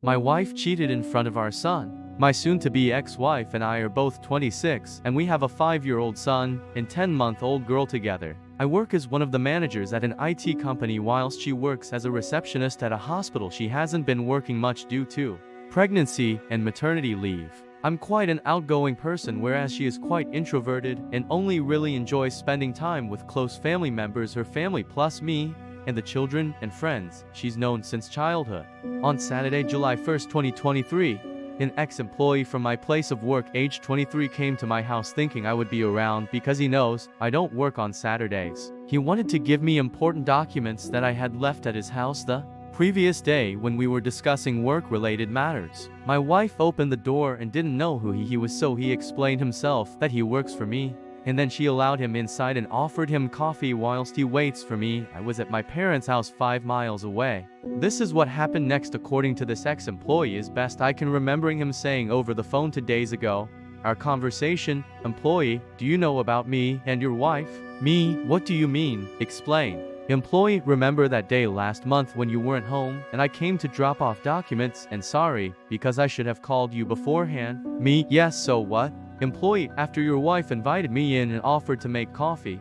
My wife cheated in front of our son. My soon-to-be ex-wife and I are both 26, and we have a 5-year-old son and 10-month-old girl together. I work as one of the managers at an IT company whilst she works as a receptionist at a hospital. She hasn't been working much due to pregnancy and maternity leave. I'm quite an outgoing person, whereas she is quite introverted and only really enjoys spending time with close family members, her family plus me, and the children and friends she's known since childhood. On Saturday, July 1st, 2023, an ex-employee from my place of work, age 23, came to my house thinking I would be around because he knows I don't work on Saturdays. He wanted to give me important documents that I had left at his house the previous day when we were discussing work-related matters. My wife opened the door and didn't know who he was, so he explained himself that he works for me. And then she allowed him inside and offered him coffee whilst he waits for me. I was at my parents' house 5 miles away. This is what happened next according to this ex-employee, as best I can remembering him saying over the phone 2 days ago. Our conversation: employee, do you know about me and your wife? Me, what do you mean? Explain. Employee, remember that day last month when you weren't home and I came to drop off documents, and sorry, because I should have called you beforehand. Me, yes, so what? Employee, after your wife invited me in and offered to make coffee,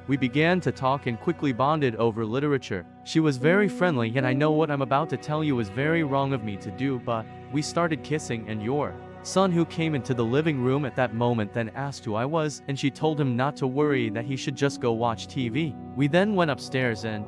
we began to talk and quickly bonded over literature. She was very friendly, and I know what I'm about to tell you is very wrong of me to do, but we started kissing, and your son, who came into the living room at that moment, then asked who I was, and she told him not to worry, that he should just go watch TV. We then went upstairs and,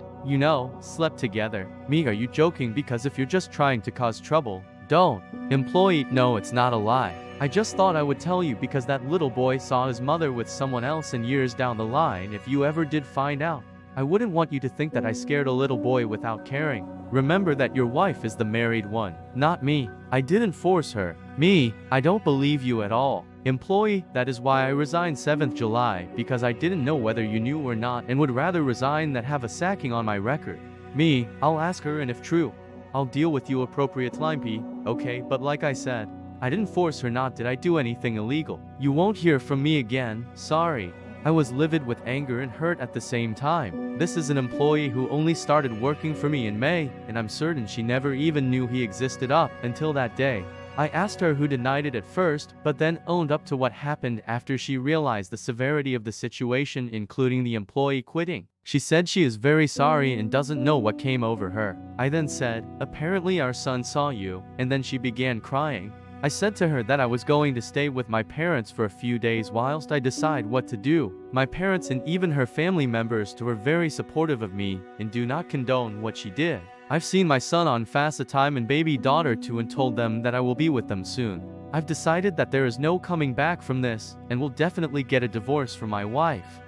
slept together. Me, are you joking? Because if you're just trying to cause trouble, don't. Employee, no, it's not a lie. I just thought I would tell you because that little boy saw his mother with someone else, and years down the line, if you ever did find out, I wouldn't want you to think that I scared a little boy without caring. Remember that your wife is the married one, not me. I didn't force her. Me, I don't believe you at all. Employee, that is why I resigned 7th July, because I didn't know whether you knew or not and would rather resign than have a sacking on my record. Me, I'll ask her, and if true, I'll deal with you appropriate time. P. Okay, but like I said, I didn't force her, not did I do anything illegal. You won't hear from me again, sorry. I was livid with anger and hurt at the same time. This is an employee who only started working for me in May, and I'm certain she never even knew he existed up until that day. I asked her, who denied it at first, but then owned up to what happened after she realized the severity of the situation, including the employee quitting. She said she is very sorry and doesn't know what came over her. I then said, apparently our son saw you, and then she began crying. I said to her that I was going to stay with my parents for a few days whilst I decide what to do. My parents and even her family members were very supportive of me and do not condone what she did. I've seen my son on FaceTime and baby daughter too, and told them that I will be with them soon. I've decided that there is no coming back from this and will definitely get a divorce from my wife.